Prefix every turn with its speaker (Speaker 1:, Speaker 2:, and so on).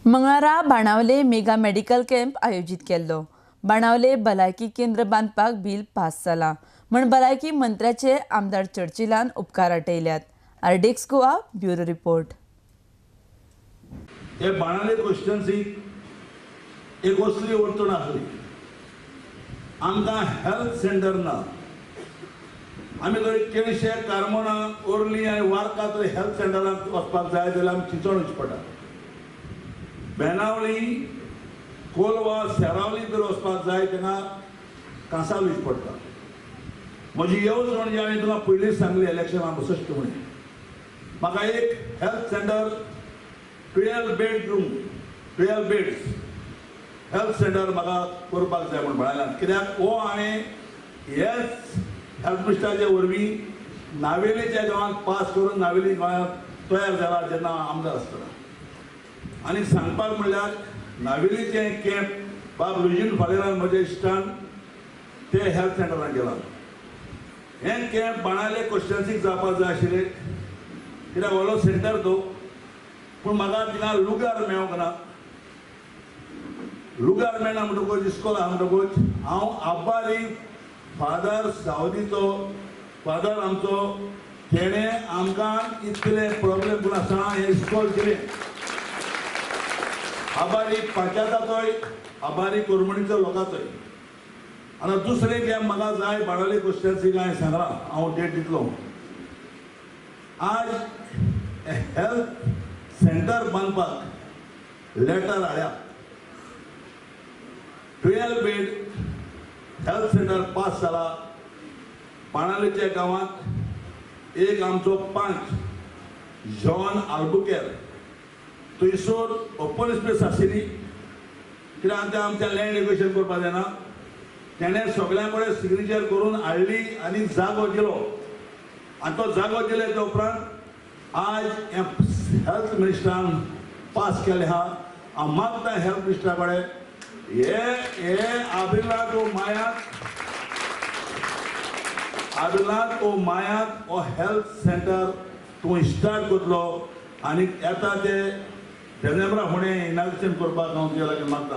Speaker 1: मंगळारा Benaulim mega medical camp आयोजित केल्लो। बाणावले भलायकी केंद्र बांदपाक बिल पास जाला म्हण भलायकी मंत्र्याचे आमदार चर्चिलान उपकार आटयल्यात। RDX Goa bureau report.
Speaker 2: हे बाणावले कॉन्स्टिट्युएन्सी एक असली अडचण आसली, आमकां हेल्थ सेंटर ना। आमी जर केळशे, कारमोणा, ओर्ली आनी वार्का तरी हेल्थ सेंटरांत वचपाक जाय जाल्यार आमी चिंचोण वचचें पडटा। बेनावली, कोलवा, सेरावली जर वचपाक जाय तेन्ना कांसावल वचचें पडटा। म्हजी येवज म्हणजे हांवें तुका पयलींच सांगली इलेक्शनां बसश्ट म्हणून म्हाका एक health centre 12 beds health centre म्हाका करपाक जाय म्हूण म्हळ्यार, कित्याक हो हांवें हेच हेल्थ मिनिस्टराचे वरवीं नावेलीच्या गांवांत पास करून नावेली गोंयांत तयार जाला जेन्ना आमदार आसतना। आनी सांगपाक म्हणल्यार नावेलीचे कॅम्प बाब रुजीन फालेरान म्हज्या इश्टान ते हेल्थ सेंटरान गेला। हें कॅम्प बाणावले कॉन्स्टिट्युएन्सीक जावपाक जाय आशिल्लें, कित्याक व्हडलो सेंटर तो, पूण म्हाका थिंगा लुगार मेळोंक ना। लुगार मेळना म्हणटकूच इस्कॉला म्हणटकूच हांव आब्बारी फादर सावदीचो फादर आमचो तेणें आमकां इतले प्रॉब्लेम करून आसतना हें इस्कॉल केलें। आबारी पंचायताचोय, आबारी कोरमणीचो लोकांचोय। आनी दुसरें कॅम्प म्हाका जाय बाणावले कॉन्स्टिट्युएन्सीक हांवें सांगलां, हांव डेट दितलो। आज हेल्थ सेंटर बांदपाक लेटर हाडया। 12 बेड हेल्थ सेंटर पास जाला। बाणावलेच्या गांवांत एक आमचो पंच जॉन आल्बुकेर, थंयसर ओपन स्पेस आशिल्ली, कित्याक ते आमच्या लँड एक्विजिशन करपाक जायना। तेणें सगळ्यां कडेन सिग्नेचर करून हाडली आनी जागो दिलो। आनी तो जागो दिले ते उपरांत आज हेल्थ मिनिस्टरान पास केले आहा। हांव मागता हेल्थ मिनिस्टरा कडेन हे आबिलाद ओ मायात हो हेल्थ सेंटर तूं स्टार्ट करतलो आनी येता ते डिसेंबरा फुडें इनॉग्रेशन करपाक हांव तुजे लागीं मागता।